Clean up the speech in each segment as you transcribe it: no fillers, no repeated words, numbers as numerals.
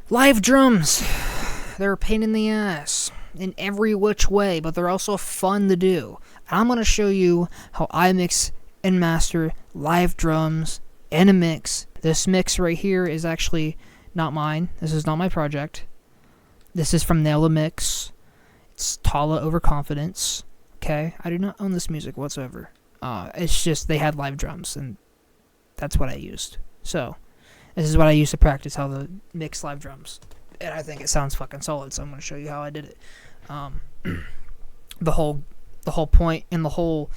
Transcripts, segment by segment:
Live drums. They're a pain in the ass in every which way, but they're also fun to do. And I'm going to show you how I mix and master live drums in a mix. This mix right here is actually not mine. This is not my project. This is from Nail the Mix. It's Tala Overconfidence. Okay? I do not own this music whatsoever. It's just they had live drums, and that's what I used. So, this is what I used to practice how to mix live drums. And I think it sounds fucking solid, so I'm going to show you how I did it. The whole point and the whole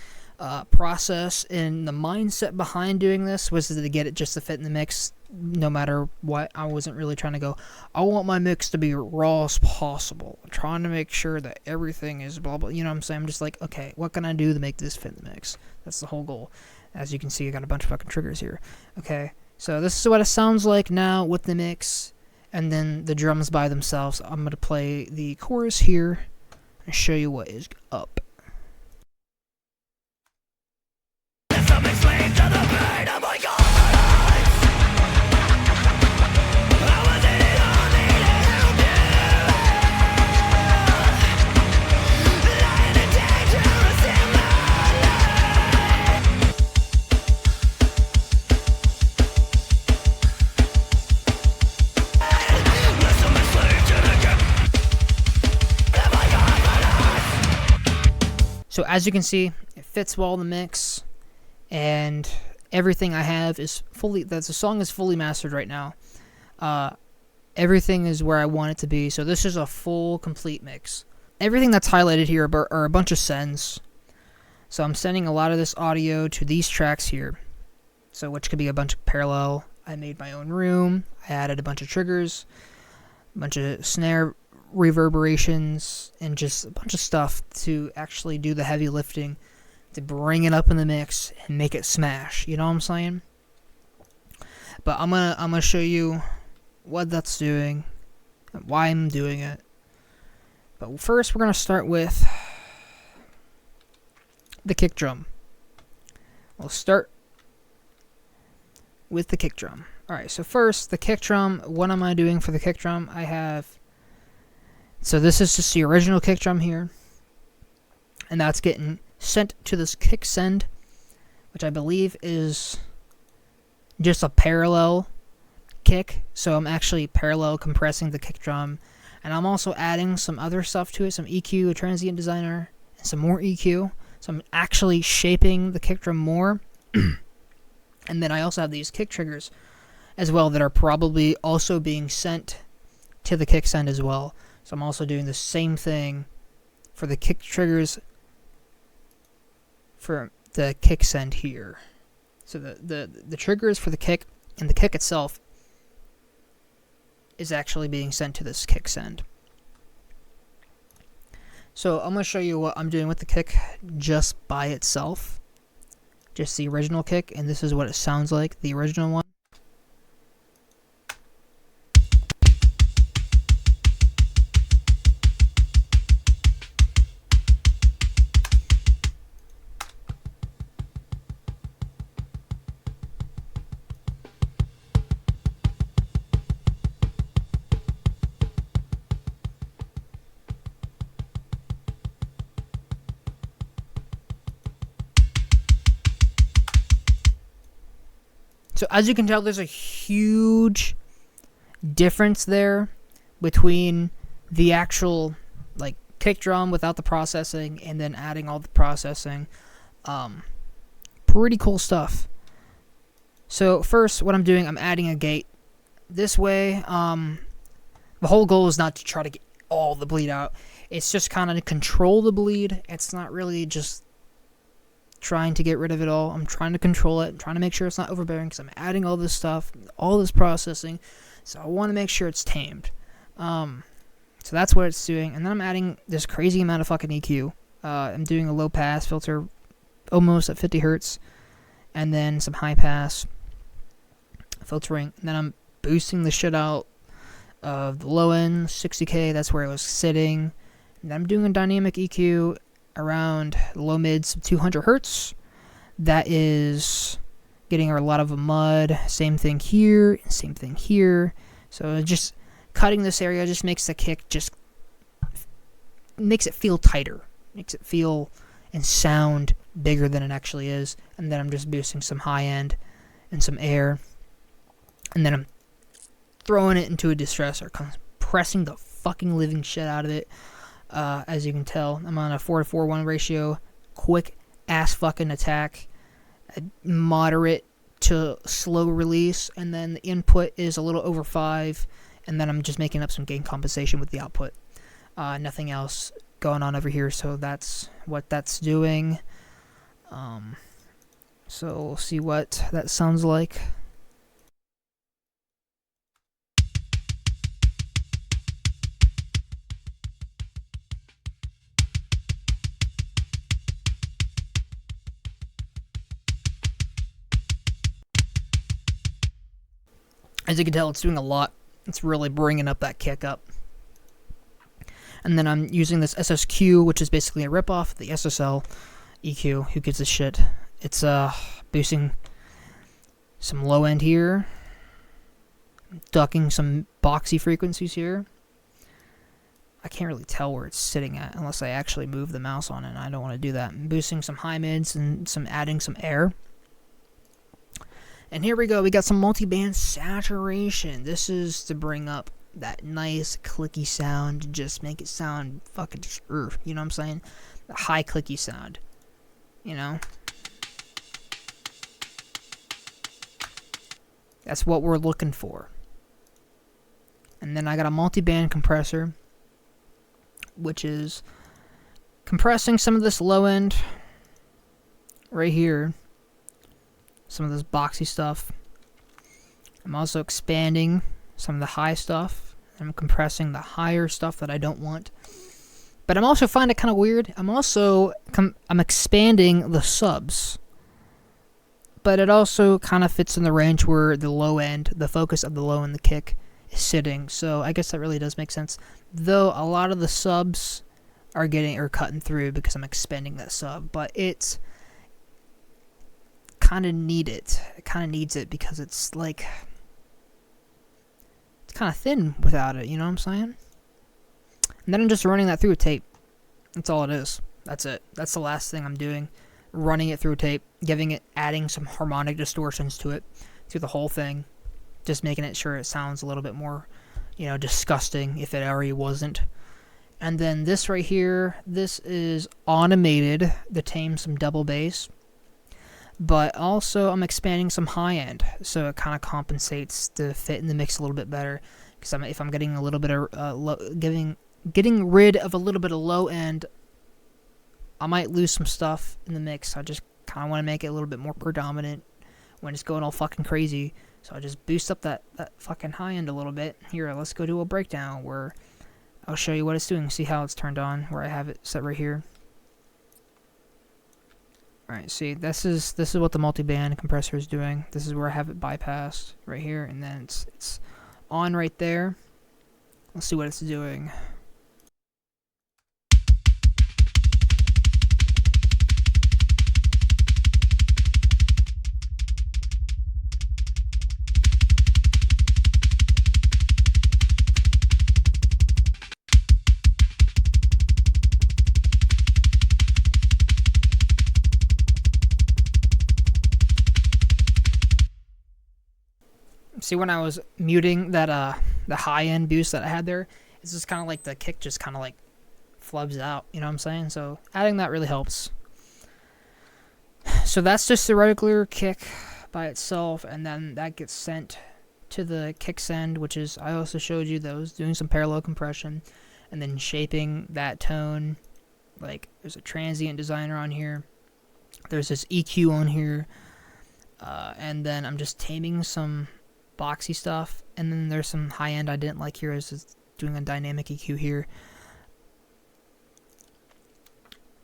process and the mindset behind doing this was to get it just to fit in the mix no matter what. I wasn't really trying to go, I want my mix to be raw as possible. I'm trying to make sure that everything is blah blah. You know what I'm saying? I'm just like, okay, what can I do to make this fit in the mix? That's the whole goal. As you can see, I got a bunch of fucking triggers here. Okay, so this is what it sounds like now with the mix. And then the drums by themselves. I'm going to play the chorus here and show you what is up. So as you can see, it fits well in the mix, and everything I have is fully, the song is fully mastered right now. Everything is where I want it to be, so this is a full, complete mix. Everything that's highlighted here are a bunch of sends. So I'm sending a lot of this audio to these tracks here, so which could be a bunch of parallel. I made my own room, I added a bunch of triggers, a bunch of snare reverberations, and just a bunch of stuff to actually do the heavy lifting to bring it up in the mix and make it smash. You know what I'm saying? But I'm gonna show you what that's doing and why I'm doing it. But first, we're gonna start with the kick drum. We'll start with the kick drum. Alright, so first, the kick drum. What am I doing for the kick drum? I have, so this is just the original kick drum here, and that's getting sent to this kick send, which I believe is just a parallel kick. So I'm actually parallel compressing the kick drum, and I'm also adding some other stuff to it, some EQ, a transient designer, and some more EQ. So I'm actually shaping the kick drum more. And then I also have these kick triggers as well that are probably also being sent to the kick send as well. So I'm also doing the same thing for the kick triggers for the kick send here. So the triggers for the kick and the kick itself is actually being sent to this kick send. So I'm going to show you what I'm doing with the kick just by itself. Just the original kick, and this is what it sounds like, the original one. So as you can tell, there's a huge difference there between the actual like kick drum without the processing and then adding all the processing. Pretty cool stuff. So first, what I'm doing, I'm adding a gate. This way, the whole goal is not to try to get all the bleed out. It's just kind of to control the bleed. It's not really just trying to get rid of it all. I'm trying to control it. I'm trying to make sure it's not overbearing because I'm adding all this stuff, all this processing. So I want to make sure it's tamed. So that's what it's doing. And then I'm adding this crazy amount of fucking EQ. I'm doing a low pass filter almost at 50 hertz. And then some high pass filtering. And then I'm boosting the shit out of the low end, 60K. That's where it was sitting. And I'm doing a dynamic EQ around low mids 200 hertz. That is getting a lot of mud. Same thing here, same thing here. So just cutting this area just makes the kick just makes it feel tighter, makes it feel and sound bigger than it actually is. And then I'm just boosting some high end and some air, and then I'm throwing it into a distressor, compressing the fucking living shit out of it. As you can tell, I'm on a 4:1 ratio, quick ass fucking attack, a moderate to slow release, and then the input is a little over 5, and then I'm just making up some gain compensation with the output. Nothing else going on over here, so that's what that's doing. So we'll see what that sounds like. As you can tell, it's doing a lot. It's really bringing up that kick up. And then I'm using this SSQ, which is basically a ripoff of the SSL EQ. Who gives a shit? It's boosting some low end here, ducking some boxy frequencies here. I can't really tell where it's sitting at unless I actually move the mouse on it, and I don't want to do that. I'm boosting some high mids and adding some air. And here we go, we got some multi-band saturation. This is to bring up that nice clicky sound, just make it sound fucking just, you know what I'm saying? The high clicky sound, you know? That's what we're looking for. And then I got a multi-band compressor, which is compressing some of this low end right here. Some of this boxy stuff. I'm also expanding some of the high stuff. I'm compressing the higher stuff that I don't want. But I'm also finding it kind of weird. I'm expanding the subs. But it also kind of fits in the range where the low end, the focus of the low end, the kick, is sitting. So I guess that really does make sense. Though a lot of the subs are cutting through because I'm expanding that sub. But it's kind of it kind of needs it because it's like it's kind of thin without it, you know what I'm saying? And then I'm just running that through a tape. That's all it is. That's it. That's the last thing I'm doing. Running it through a tape, adding some harmonic distortions to it through the whole thing, just making it sure it sounds a little bit more, you know, disgusting if it already wasn't. And then this right here, this is automated to tame some double bass. But also, I'm expanding some high end, so it kind of compensates to fit in the mix a little bit better. Because if I'm getting a little bit of getting rid of a little bit of low end, I might lose some stuff in the mix. I just kind of want to make it a little bit more predominant when it's going all fucking crazy. So I just boost up that fucking high end a little bit. Here, let's go do a breakdown where I'll show you what it's doing. See how it's turned on, where I have it set right here. Alright, see, this is what the multi-band compressor is doing. This is where I have it bypassed right here, and then it's on right there. Let's see what it's doing. See, when I was muting that the high end boost that I had there, it's just kind of like the kick just kind of like flubs out, you know what I'm saying? So adding that really helps. So that's just the regular kick by itself, and then that gets sent to the kick send, which is, I also showed you those, doing some parallel compression, and then shaping that tone. Like, there's a transient designer on here, there's this EQ on here, and then I'm just taming some boxy stuff, and then there's some high end I didn't like here. I was just doing a dynamic EQ here.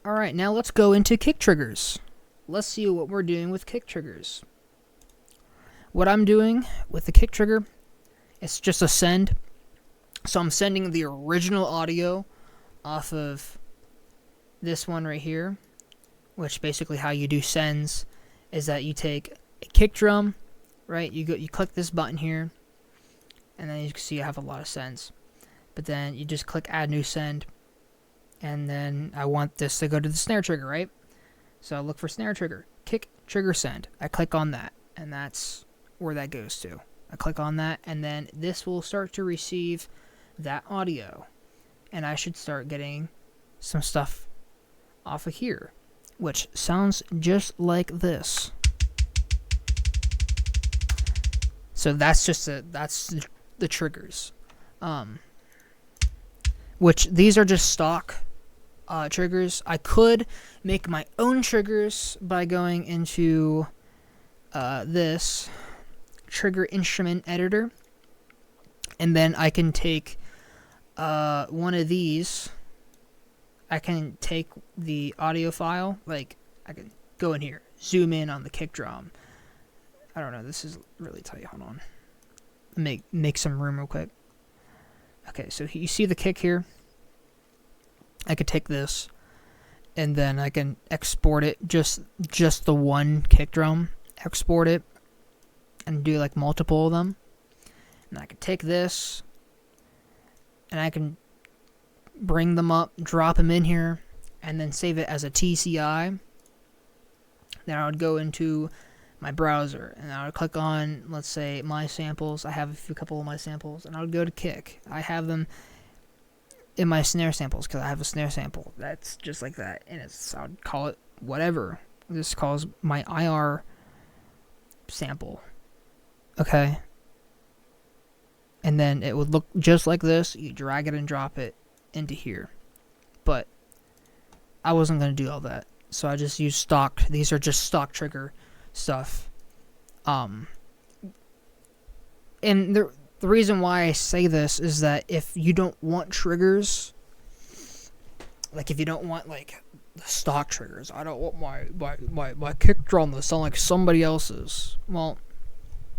Alright, now let's go into kick triggers. Let's see what we're doing with kick triggers. What I'm doing with the kick trigger, it's just a send. So I'm sending the original audio off of this one right here, which basically how you do sends is that you take a kick drum, right? You click this button here, and then you can see I have a lot of sends. But then you just click add new send, and then I want this to go to the snare trigger, right? So I look for snare trigger, kick trigger send. I click on that, and that's where that goes to. I click on that, and then this will start to receive that audio, and I should start getting some stuff off of here, which sounds just like this. So that's just that's the triggers, which these are just stock triggers. I could make my own triggers by going into this trigger instrument editor, and then I can take one of these. I can take the audio file, like I can go in here, zoom in on the kick drum. I don't know, this is really tight. Hold on, make some room real quick. Okay, so you see the kick here. I could take this, and then I can export it, just the one kick drum, export it, and do like multiple of them. And I can take this, and I can bring them up, drop them in here, and then save it as a TCI. Then I would go into my browser, and I would click on, let's say, my samples. I have a couple of my samples, and I would go to kick. I have them in my snare samples because I have a snare sample that's just like that, and I would call it whatever. This calls my IR sample. Okay. And then it would look just like this. You drag it and drop it into here. But I wasn't going to do all that, so I just used stock. These are just stock trigger stuff. And the reason why I say this is that if you don't want triggers, like if you don't want like the stock triggers, I don't want my kick drum to sound like somebody else's. Well,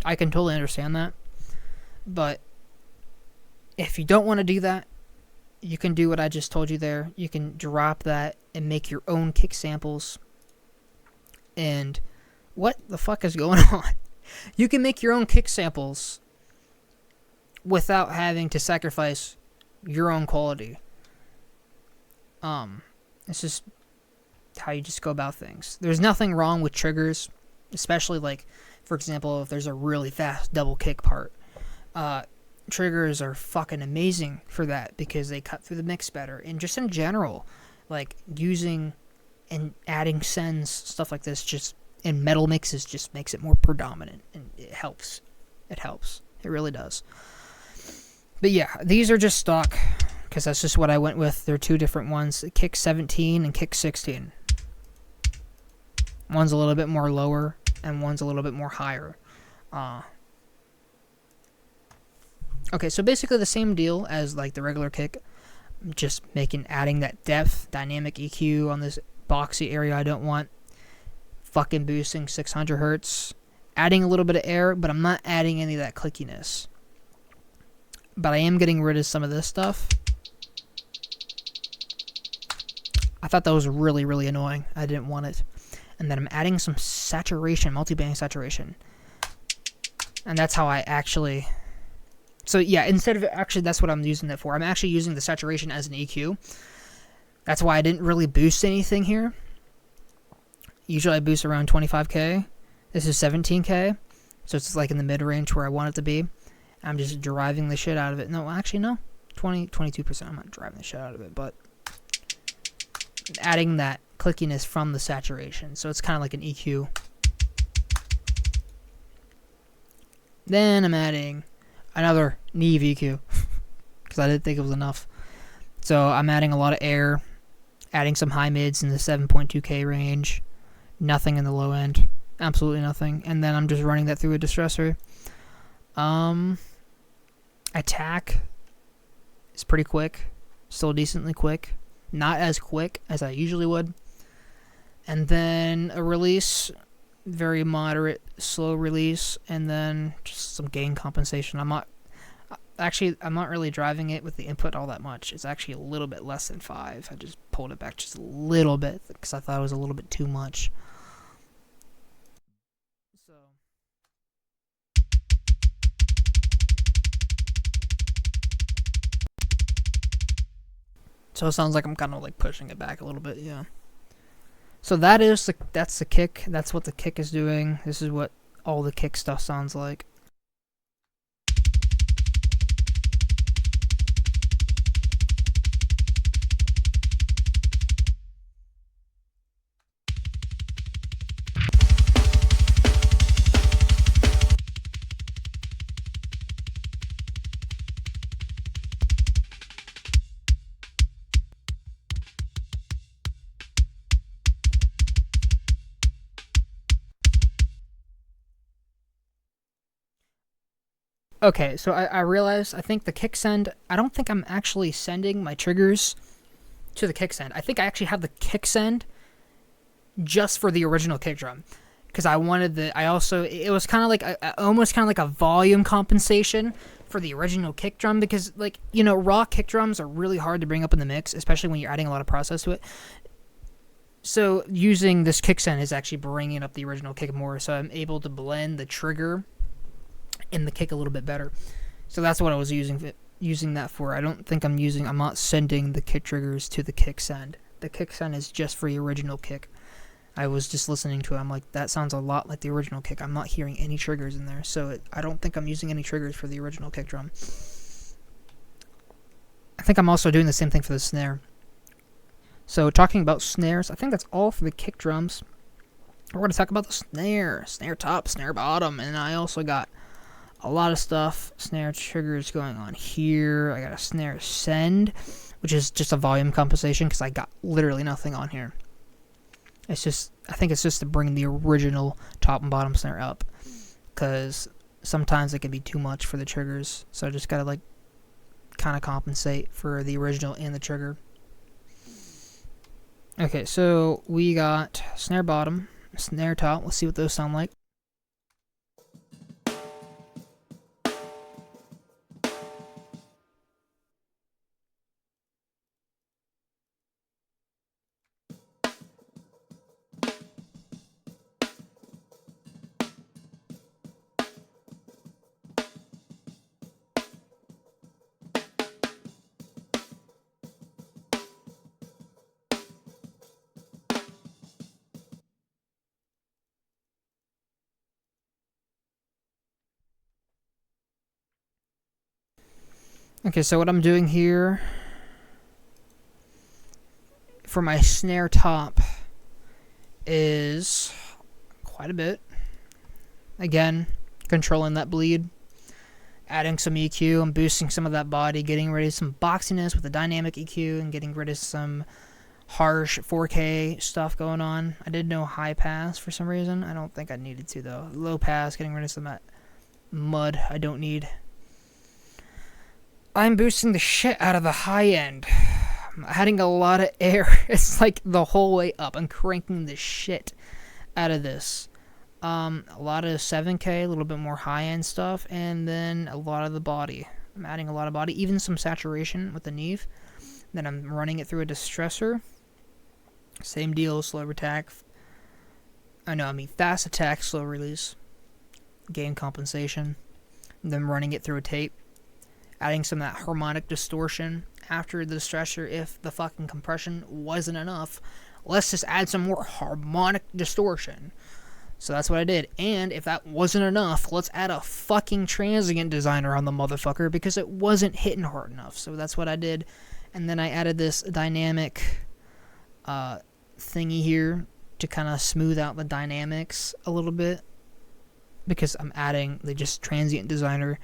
I can totally understand that. But if you don't want to do that, you can do what I just told you there. You can drop that and make your own kick samples. And what the fuck is going on? You can make your own kick samples without having to sacrifice your own quality. It's just how you just go about things. There's nothing wrong with triggers, especially like, for example, if there's a really fast double kick part. Triggers are fucking amazing for that because they cut through the mix better. And just in general, like using and adding sends, stuff like this, just in metal mixes just makes it more predominant, and it helps. It helps. It really does. But yeah, these are just stock because that's just what I went with. They're two different ones, kick 17 and kick 16. One's a little bit more lower and one's a little bit more higher. Okay, so basically the same deal as like the regular kick, just adding that depth, dynamic EQ on this boxy area I don't want, fucking boosting 600 hertz, adding a little bit of air, but I'm not adding any of that clickiness. But I am getting rid of some of this stuff. I thought that was really, really annoying. I didn't want it. And then I'm adding some saturation, multi-band saturation. And that's how I actually... So yeah, instead of actually, that's what I'm using that for. I'm actually using the saturation as an EQ. That's why I didn't really boost anything here. Usually I boost around 25k. This is 17k. So it's like in the mid-range where I want it to be. I'm just driving the shit out of it. No, actually no. 22%. I'm not driving the shit out of it, but adding that clickiness from the saturation. So it's kind of like an EQ. Then I'm adding another Neve EQ because I didn't think it was enough. So I'm adding a lot of air, adding some high mids in the 7.2k range, nothing in the low end, absolutely nothing. And then I'm just running that through a distressor. Attack is pretty quick, still decently quick, not as quick as I usually would. And then a release, very moderate, slow release, and then just some gain compensation. I'm not really driving it with the input all that much. It's actually a little bit less than 5. I just pulled it back just a little bit because I thought it was a little bit too much. So So it sounds like I'm kind of like pushing it back a little bit, yeah. So that's the kick. That's what the kick is doing. This is what all the kick stuff sounds like. Okay, so I realized I think the kick send, I don't think I'm actually sending my triggers to the kick send. I think I actually have the kick send just for the original kick drum. Because I wanted it was kind of like, almost kind of like a volume compensation for the original kick drum. Because, like, you know, raw kick drums are really hard to bring up in the mix, especially when you're adding a lot of process to it. So using this kick send is actually bringing up the original kick more. So I'm able to blend the trigger and the kick a little bit better. So that's what I was using that for. I don't think I'm not sending the kick triggers to the kick send. The kick send is just for the original kick. I was just listening to it. I'm like, that sounds a lot like the original kick. I'm not hearing any triggers in there. So I don't think I'm using any triggers for the original kick drum. I think I'm also doing the same thing for the snare. So talking about snares, I think that's all for the kick drums. We're going to talk about the snare. Snare top, snare bottom. And I also got a lot of stuff. Snare triggers going on here. I got a snare send, which is just a volume compensation because I got literally nothing on here. I think it's just to bring the original top and bottom snare up, because sometimes it can be too much for the triggers. So I just gotta like kind of compensate for the original and the trigger. Okay, so we got snare bottom, snare top. Let's see what those sound like. Okay, so what I'm doing here for my snare top is quite a bit. Again, controlling that bleed, adding some EQ, and boosting some of that body, getting rid of some boxiness with the dynamic EQ, and getting rid of some harsh 4K stuff going on. I did no high pass for some reason. I don't think I needed to, though. Low pass, getting rid of some of that mud I don't need. I'm boosting the shit out of the high end. I'm adding a lot of air. It's like the whole way up. I'm cranking the shit out of this. A lot of 7K, a little bit more high end stuff, and then a lot of the body. I'm adding a lot of body, even some saturation with the Neve. Then I'm running it through a distressor. Same deal, slow attack. Fast attack, slow release. Gain compensation. And then running it through a tape. Adding some of that harmonic distortion after the distressor. If the fucking compression wasn't enough, let's just add some more harmonic distortion. So that's what I did. And if that wasn't enough, let's add a fucking transient designer on the motherfucker, because it wasn't hitting hard enough. So that's what I did. And then I added this dynamic thingy here to kind of smooth out the dynamics a little bit, because I'm adding the just transient designer.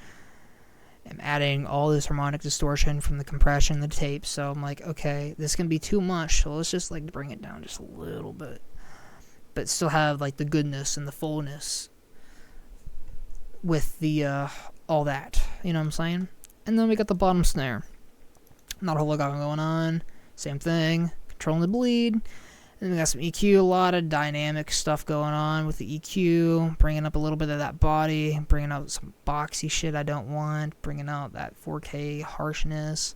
I'm adding all this harmonic distortion from the compression, the tape. So I'm like, okay, this can be too much, so let's just like bring it down just a little bit, but still have like the goodness and the fullness with the all that, you know what I'm saying? And then we got the bottom snare. Not a whole lot going on. Same thing, controlling the bleed. And we got some EQ, a lot of dynamic stuff going on with the EQ, bringing up a little bit of that body, bringing out some boxy shit I don't want, bringing out that 4K harshness.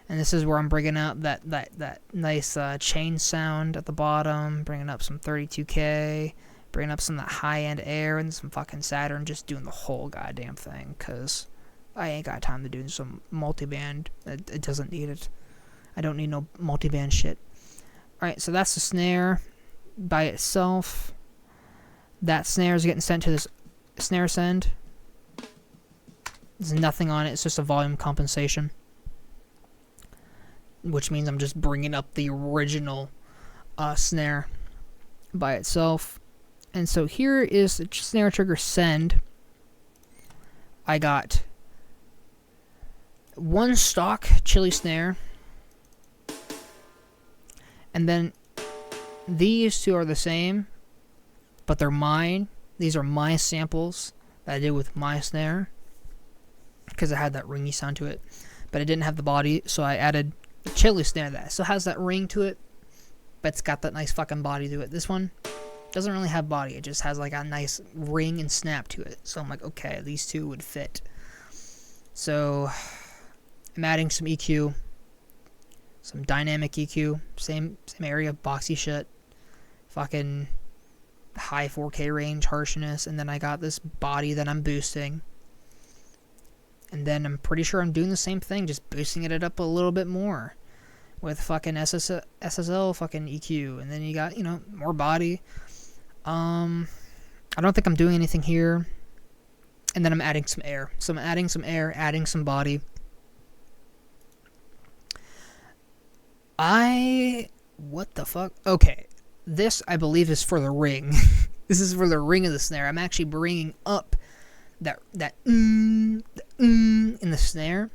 And this is where I'm bringing out that nice chain sound at the bottom, bringing up some 32K, bringing up some of that high-end air and some fucking Saturn, just doing the whole goddamn thing, because I ain't got time to do some multiband. It doesn't need it. I don't need no multi-band shit. Alright, so that's the snare by itself. That snare is getting sent to this snare send. There's nothing on it, it's just a volume compensation. Which means I'm just bringing up the original snare by itself. And so here is the snare trigger send. I got one stock chili snare. And then these two are the same, but they're mine. These are my samples that I did with my snare, because it had that ringy sound to it, but it didn't have the body, so I added a chili snare that still has that ring to it, but it's got that nice fucking body to it. This one doesn't really have body, it just has like a nice ring and snap to it. So I'm like, okay, these two would fit. So I'm adding some EQ, some dynamic EQ, same area, boxy shit, fucking high 4K range, harshness, and then I got this body that I'm boosting. And then I'm pretty sure I'm doing the same thing, just boosting it up a little bit more with fucking SSL fucking EQ. And then you got, you know, more body. I don't think I'm doing anything here. And then I'm adding some air. So I'm adding some air, adding some body. What the fuck? Okay. This, I believe, is for the ring. This is for the ring of the snare. I'm actually bringing up that in the snare.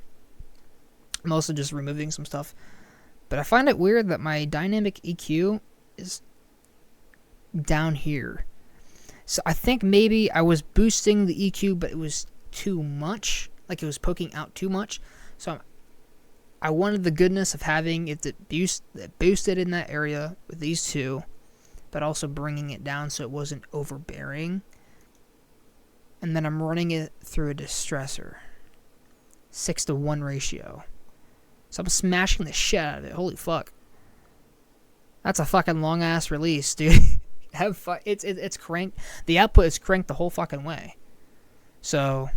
I'm also just removing some stuff. But I find it weird that my dynamic EQ is down here. So I think maybe I was boosting the EQ, but it was too much. Like it was poking out too much. So I wanted the goodness of having it that boosted in that area with these two, but also bringing it down so it wasn't overbearing. And then I'm running it through a distressor. 6:1 ratio. So I'm smashing the shit out of it. Holy fuck. That's a fucking long ass release, dude. Have fun. It's cranked. The output is cranked the whole fucking way. So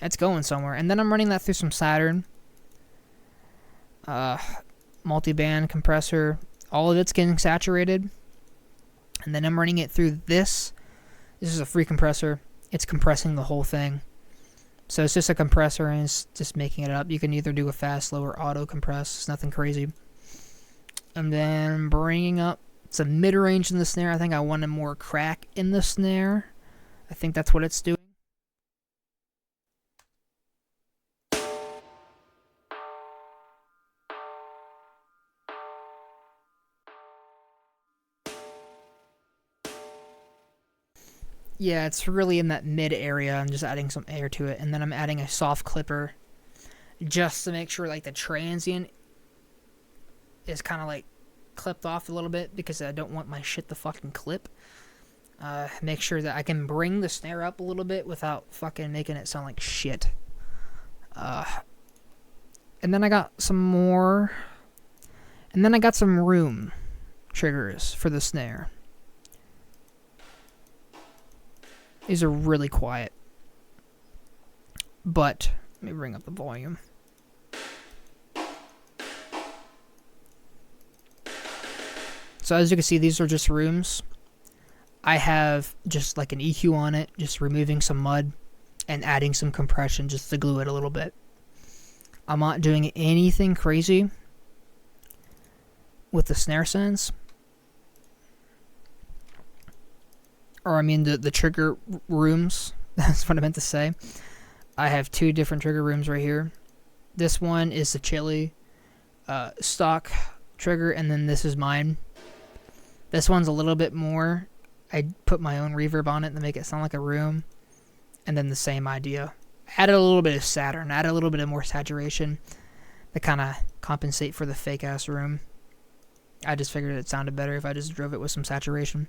it's going somewhere. And then I'm running that through some Saturn. Multi-band compressor. All of it's getting saturated. And then I'm running it through this. This is a free compressor. It's compressing the whole thing. So it's just a compressor and it's just making it up. You can either do a fast, slow, or auto compress. It's nothing crazy. And then bringing up some mid-range in the snare. I think I wanted more crack in the snare. I think that's what it's doing. Yeah, it's really in that mid area. I'm just adding some air to it. And then I'm adding a soft clipper just to make sure like the transient is kind of like clipped off a little bit, because I don't want my shit to fucking clip. Make sure that I can bring the snare up a little bit without fucking making it sound like shit. And then I got some more. And then I got some room triggers for the snare. These are really quiet. But let me bring up the volume. So as you can see, these are just rooms. I have just like an EQ on it, just removing some mud and adding some compression just to glue it a little bit. I'm not doing anything crazy with the snare sends. Or I mean the trigger rooms. That's what I meant to say. I have two different trigger rooms right here. This one is the chili stock trigger, and then this is mine. This one's a little bit more. I put my own reverb on it to make it sound like a room. And then the same idea. Added a little bit of Saturn. Added a little bit of more saturation to kind of compensate for the fake ass room. I just figured it sounded better if I just drove it with some saturation.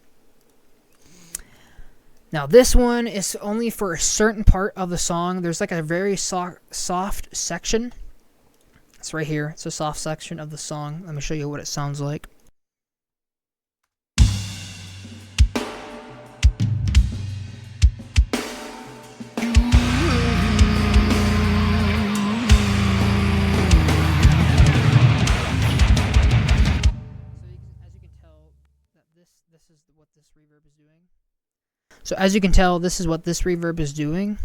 Now this one is only for a certain part of the song. There's like a very soft section. It's right here. It's a soft section of the song. Let me show you what it sounds like. So as you can tell, this is what this reverb is doing.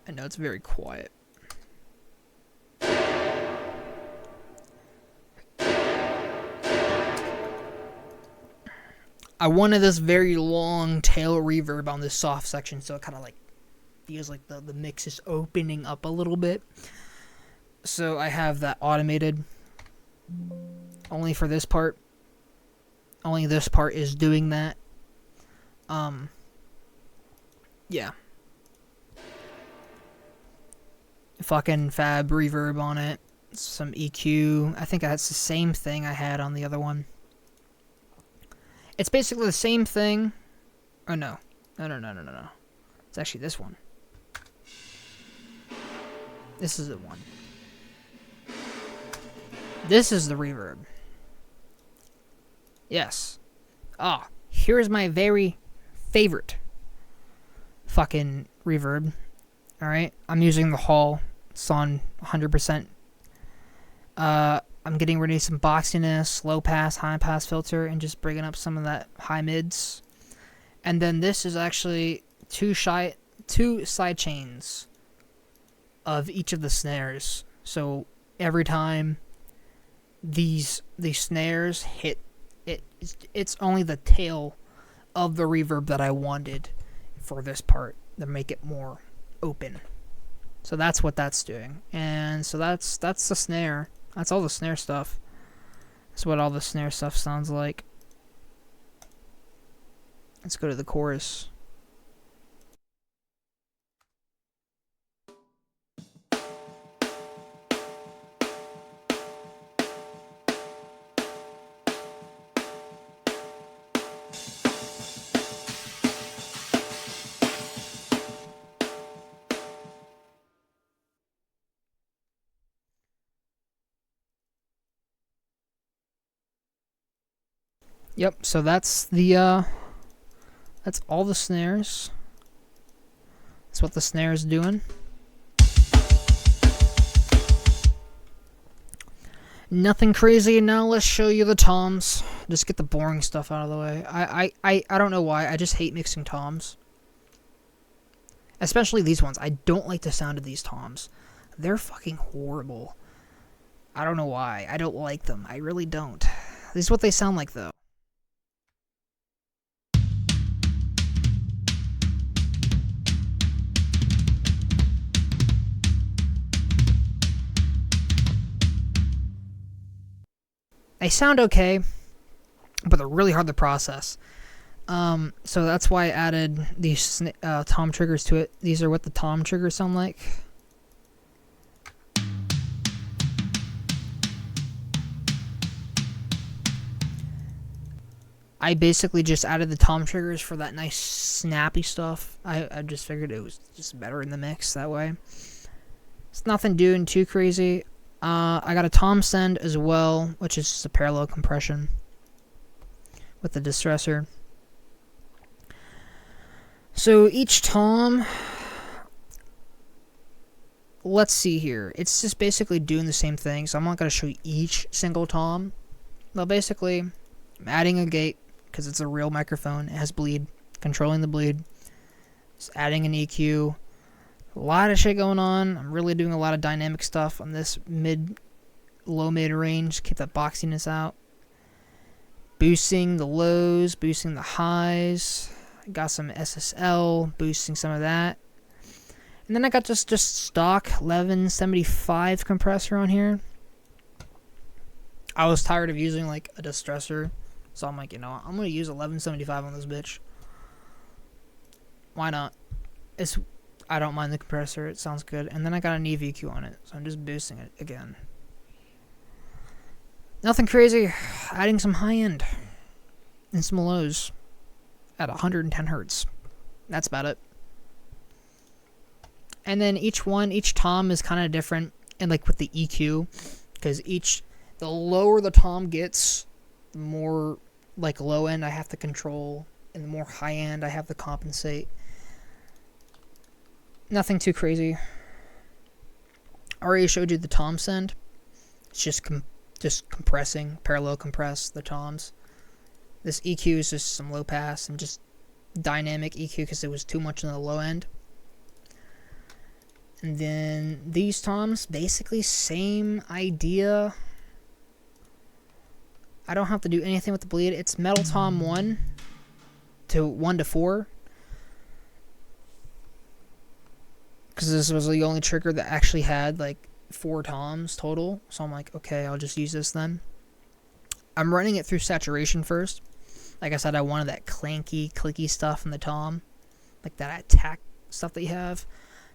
I know it's very quiet. I wanted this very long tail reverb on this soft section, so it kind of like feels like the mix is opening up a little bit. So I have that automated only for this part. Only this part is doing that. Yeah. Fucking fab reverb on it. Some EQ. I think that's the same thing I had on the other one. It's basically the same thing. Oh, no. No. It's actually this one. This is the one. This is the reverb. Yes. Ah, here's my very favorite fucking reverb. Alright, I'm using the Hall. It's on 100%. I'm getting rid of some boxiness, low pass, high pass filter, and just bringing up some of that high mids. And then this is actually two side chains of each of the snares. So every time these snares hit, it's only the tail of the reverb that I wanted for this part to make it more open. So that's what that's doing. And so that's the snare. That's all the snare stuff. That's what all the snare stuff sounds like. Let's go to the chorus. Yep, so that's the that's all the snares. That's what the snare is doing. Nothing crazy. Now let's show you the toms. Just get the boring stuff out of the way. I don't know why. I just hate mixing toms. Especially these ones. I don't like the sound of these toms. They're fucking horrible. I don't know why. I don't like them. I really don't. This is what they sound like, though. They sound okay, but they're really hard to process. So that's why I added these tom triggers to it. These are what the tom triggers sound like. I basically just added the tom triggers for that nice snappy stuff. I just figured it was just better in the mix that way. It's nothing doing too crazy. I got a tom send as well, which is just a parallel compression with the distressor. So each tom, let's see here. It's just basically doing the same thing. So I'm not going to show you each single tom. Well, basically, I'm adding a gate because it's a real microphone. It has bleed, controlling the bleed. Just adding an EQ. A lot of shit going on. I'm really doing a lot of dynamic stuff on this low mid range. Keep that boxiness out. Boosting the lows, boosting the highs. Got some SSL, boosting some of that. And then I got just stock 1175 compressor on here. I was tired of using like a distressor, so I'm like, you know, I'm gonna use 1175 on this bitch. Why not? I don't mind the compressor, it sounds good. And then I got an EVQ on it, so I'm just boosting it again. Nothing crazy. Adding some high end and some lows at 110 hertz. That's about it. And then each tom is kind of different, and like with the EQ, because the lower the tom gets, the more like low end I have to control, and the more high end I have to compensate. Nothing too crazy. I already showed you the tom send. It's just just compressing, parallel compress the toms. This EQ is just some low pass and just dynamic EQ because it was too much on the low end. And then these toms, basically same idea. I don't have to do anything with the bleed. It's metal tom 1 to 4. Because this was the only trigger that actually had like 4 toms total. So I'm like, okay, I'll just use this then. I'm running it through saturation first. Like I said, I wanted that clanky, clicky stuff in the tom. Like that attack stuff that you have.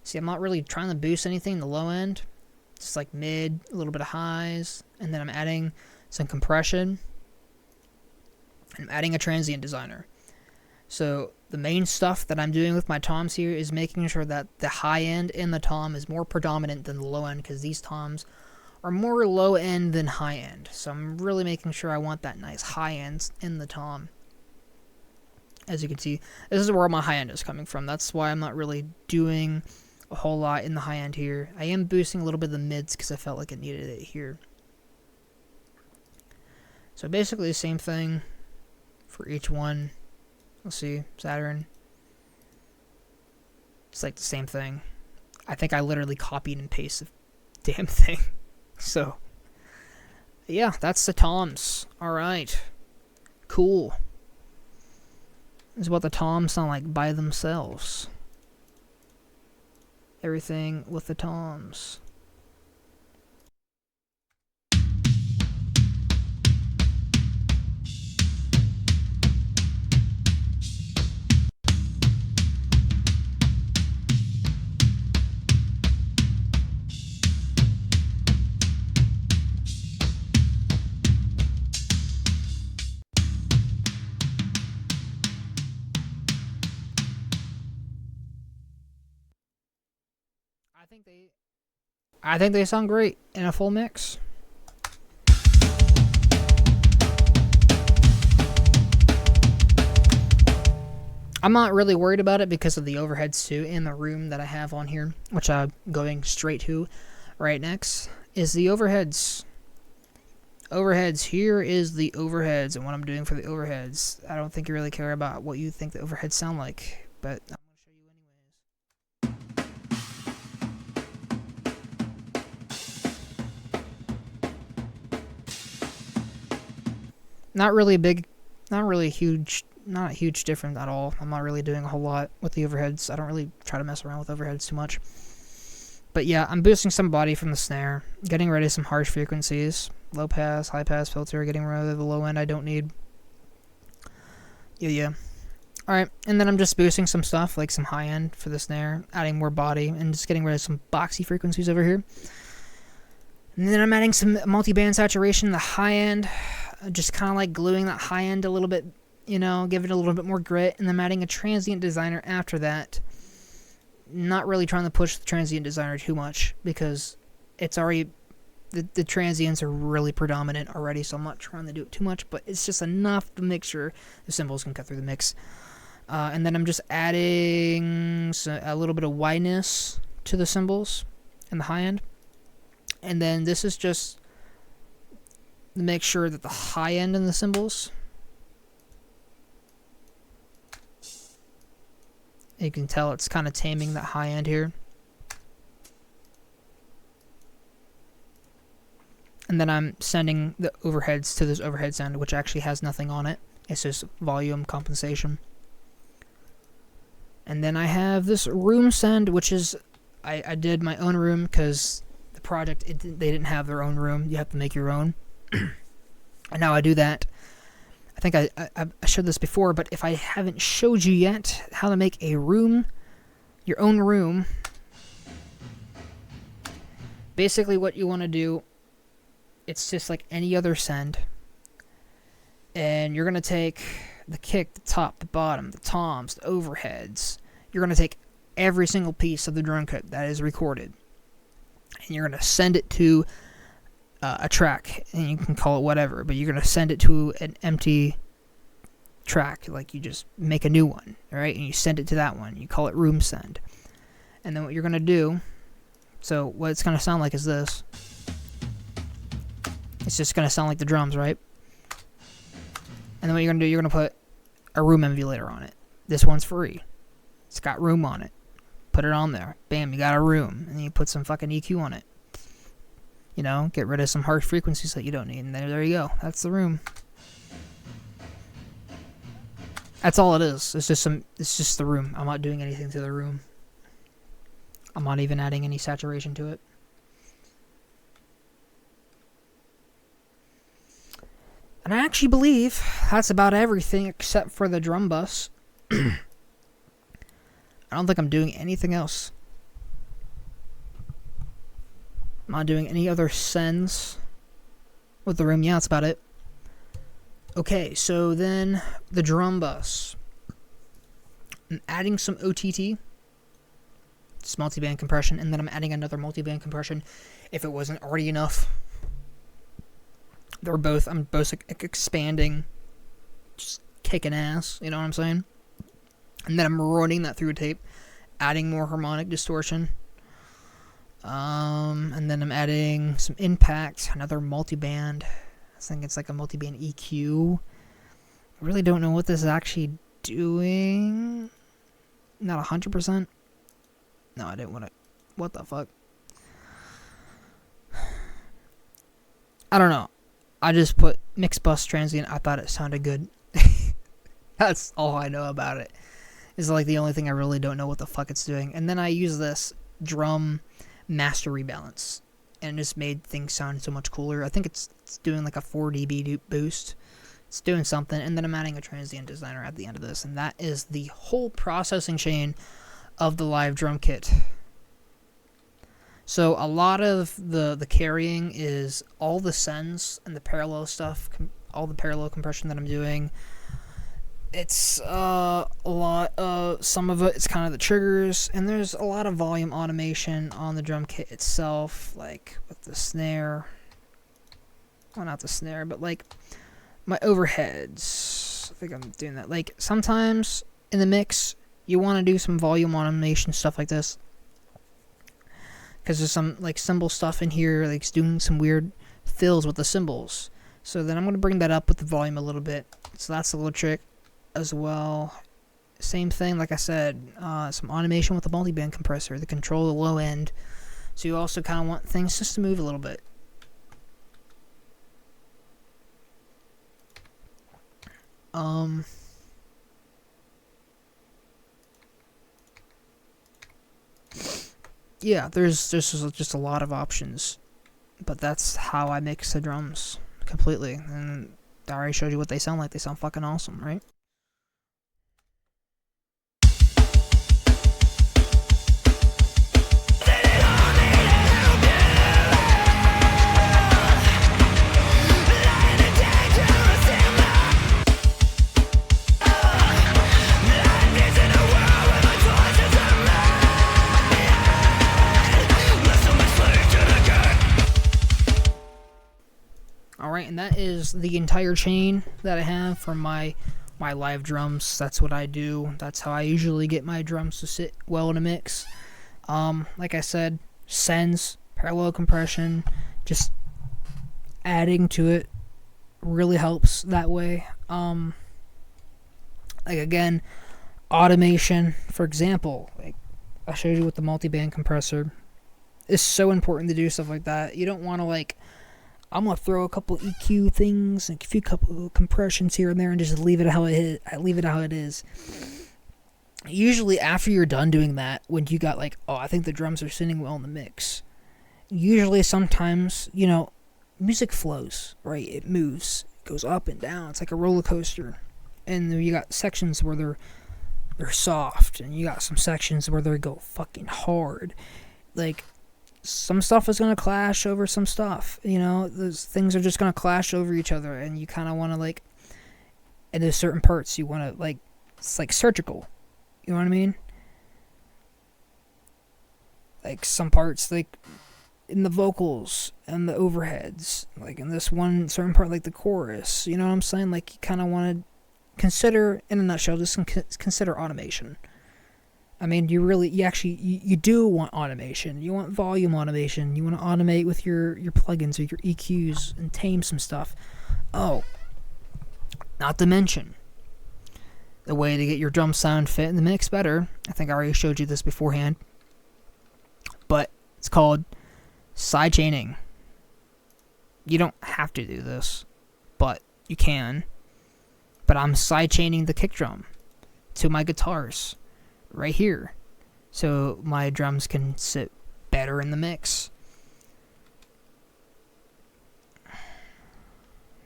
See, I'm not really trying to boost anything in the low end. Just like mid, a little bit of highs. And then I'm adding some compression. I'm adding a transient designer. So the main stuff that I'm doing with my toms here is making sure that the high end in the tom is more predominant than the low end, because these toms are more low end than high end. So I'm really making sure I want that nice high end in the tom. As you can see, this is where my high end is coming from. That's why I'm not really doing a whole lot in the high end here. I am boosting a little bit of the mids because I felt like it needed it here. So basically the same thing for each one. Let's see, Saturn. It's like the same thing. I think I literally copied and pasted the damn thing. So, yeah, that's the toms. Alright. Cool. This is what the toms sound like by themselves. Everything with the toms. I think they sound great in a full mix. I'm not really worried about it because of the overheads too, and the room that I have on here, which I'm going straight to right next, is the overheads. Overheads, here is the overheads and what I'm doing for the overheads. I don't think you really care about what you think the overheads sound like, but I'm going to show you anyways. Not really big, not really huge, not a huge difference at all. I'm not really doing a whole lot with the overheads. I don't really try to mess around with overheads too much. But yeah, I'm boosting some body from the snare, getting rid of some harsh frequencies, low pass, high pass filter, getting rid of the low end I don't need. Yeah. Alright, and then I'm just boosting some stuff, like some high end for the snare, adding more body, and just getting rid of some boxy frequencies over here. And then I'm adding some multi-band saturation in the high end, just kind of like gluing that high end a little bit, you know, give it a little bit more grit, and then I'm adding a transient designer after that. Not really trying to push the transient designer too much, because it's already, the transients are really predominant already, so I'm not trying to do it too much, but it's just enough to make sure the cymbals can cut through the mix. And then I'm just adding a little bit of wideness to the cymbals in the high end. And then this is just to make sure that the high end in the cymbals, you can tell it's kind of taming that high end here. And then I'm sending the overheads to this overhead send, which actually has nothing on it. It's just volume compensation. And then I have this room send, which is, I did my own room because the project, they didn't have their own room. You have to make your own. And now I do that. I think I showed this before, but if I haven't showed you yet how to make a room, your own room, basically what you want to do, it's just like any other send, and you're going to take the kick, the top, the bottom, the toms, the overheads. You're going to take every single piece of the drum kit that is recorded, and you're going to send it to a track, and you can call it whatever, but you're going to send it to an empty track, like you just make a new one, alright, and you send it to that one. You call it room send. And then what you're going to do, so what it's going to sound like is this. It's just going to sound like the drums, right? And then what you're going to do, you're going to put a room emulator on it. This one's free. It's got room on it. Put it on there. Bam, you got a room. And then you put some fucking EQ on it. You know, get rid of some harsh frequencies that you don't need. And there you go. That's the room. That's all it is. It's just the room. I'm not doing anything to the room. I'm not even adding any saturation to it. And I actually believe that's about everything except for the drum bus. I don't think I'm doing anything else. I'm not doing any other sends with the room. Yeah, that's about it. Okay, so then the drum bus. I'm adding some OTT. It's multiband compression, and then I'm adding another multiband compression if it wasn't already enough. I'm both expanding, just kicking ass, you know what I'm saying? And then I'm running that through a tape, adding more harmonic distortion. And then I'm adding some impact, another multiband. I think it's like a multiband EQ. I really don't know what this is actually doing. Not 100%. No, I didn't want to. What the fuck? I don't know. I just put mix bus transient. I thought it sounded good. That's all I know about it. It's like the only thing I really don't know what the fuck it's doing. And then I use this drum master rebalance, and it just made things sound so much cooler. I think it's doing like a 4 dB boost. It's doing something, and then I'm adding a transient designer at the end of this, and that is the whole processing chain of the live drum kit. So a lot of the carrying is all the sends and the parallel stuff, all the parallel compression that I'm doing. It's a lot of, some of it's kind of the triggers, and there's a lot of volume automation on the drum kit itself, like with the snare. Well, not the snare, but like my overheads. I think I'm doing that. Like sometimes in the mix, you want to do some volume automation stuff like this, because there's some like cymbal stuff in here, like it's doing some weird fills with the cymbals. So then I'm going to bring that up with the volume a little bit. So that's a little trick as well. Same thing, like I said, some automation with the multiband compressor to control the low end. So you also kind of want things just to move a little bit. Yeah, there's just a lot of options, but that's how I mix the drums completely. And I already showed you what they sound like. They sound fucking awesome, right? Alright, and that is the entire chain that I have for my live drums. That's what I do. That's how I usually get my drums to sit well in a mix. Like I said, sends, parallel compression, just adding to it really helps that way. Like again, automation, for example, like I showed you with the multiband compressor, it's so important to do stuff like that. You don't want to like, I'm going to throw a couple EQ things and a couple of compressions here and there and just leave it how it is. Usually after you're done doing that, when you got like, oh, I think the drums are sitting well in the mix, usually sometimes, you know, music flows, right? It moves, it goes up and down. It's like a roller coaster. And you got sections where they're soft, and you got some sections where they go fucking hard. Like, some stuff is going to clash over some stuff, you know, those things are just going to clash over each other, and you kind of want to like, and there's certain parts you want to like, it's like surgical, you know what I mean? Like some parts, like in the vocals and the overheads, like in this one certain part, like the chorus, you know what I'm saying? Like you kind of want to consider, in a nutshell, just consider automation. I mean, you do want automation. You want volume automation. You want to automate with your plugins or your EQs and tame some stuff. Oh, not to mention the way to get your drum sound fit in the mix better. I think I already showed you this beforehand, but it's called side chaining. You don't have to do this, but you can. But I'm side chaining the kick drum to my guitars right here, so my drums can sit better in the mix.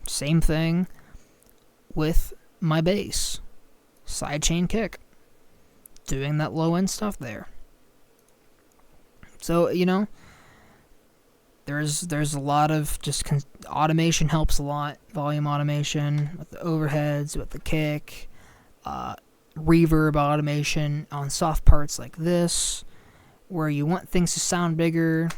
Same thing with my bass. Sidechain kick. Doing that low end stuff there. So, there's a lot of just automation helps a lot. Volume automation with the overheads, with the kick, reverb automation on soft parts like this, where you want things to sound bigger.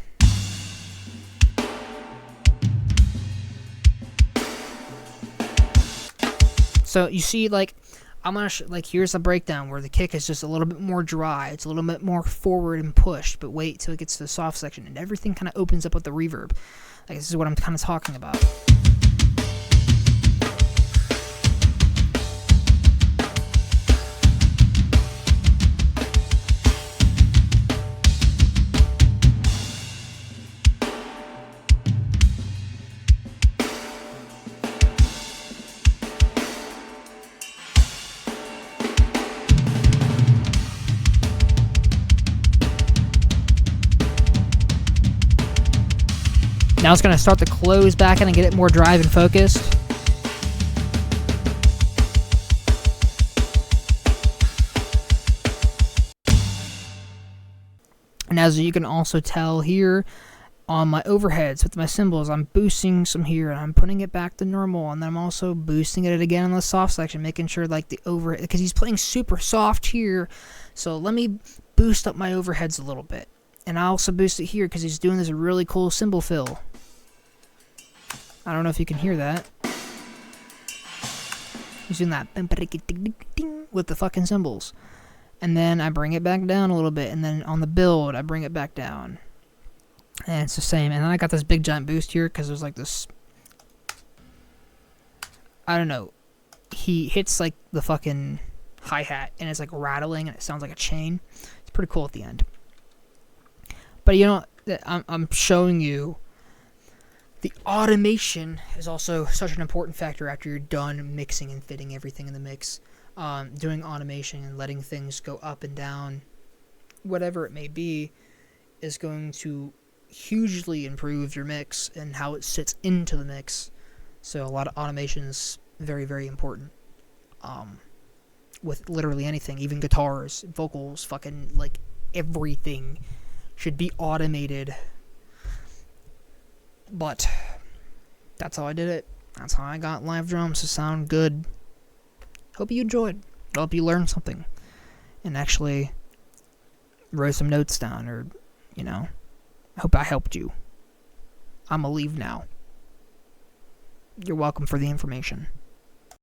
So you see, like, I'm gonna here's a breakdown where the kick is just a little bit more dry. It's a little bit more forward and pushed, but wait till it gets to the soft section, and everything kind of opens up with the reverb. Like, this is what I'm kind of talking about. Now it's going to start to close back in and get it more drive and focused. And as you can also tell here on my overheads with my cymbals, I'm boosting some here and I'm putting it back to normal, and then I'm also boosting it again in the soft section, making sure like the overhead, because he's playing super soft here, so let me boost up my overheads a little bit. And I also boost it here because he's doing this really cool cymbal fill. I don't know if you can hear that. He's doing that with the fucking cymbals. And then I bring it back down a little bit. And then on the build, I bring it back down. And it's the same. And then I got this big giant boost here because there's like this... I don't know. He hits like the fucking hi-hat and it's like rattling and it sounds like a chain. It's pretty cool at the end. But I'm showing you the automation is also such an important factor after you're done mixing and fitting everything in the mix. Doing automation and letting things go up and down, whatever it may be, is going to hugely improve your mix and how it sits into the mix. So a lot of automation is very, very important. With literally anything, even guitars, vocals, fucking like everything should be automated. But that's how I did it. That's how I got live drums to sound good. Hope you enjoyed. Hope you learned something and actually wrote some notes down, or I hope I helped you. I'm gonna leave now. You're welcome for the information.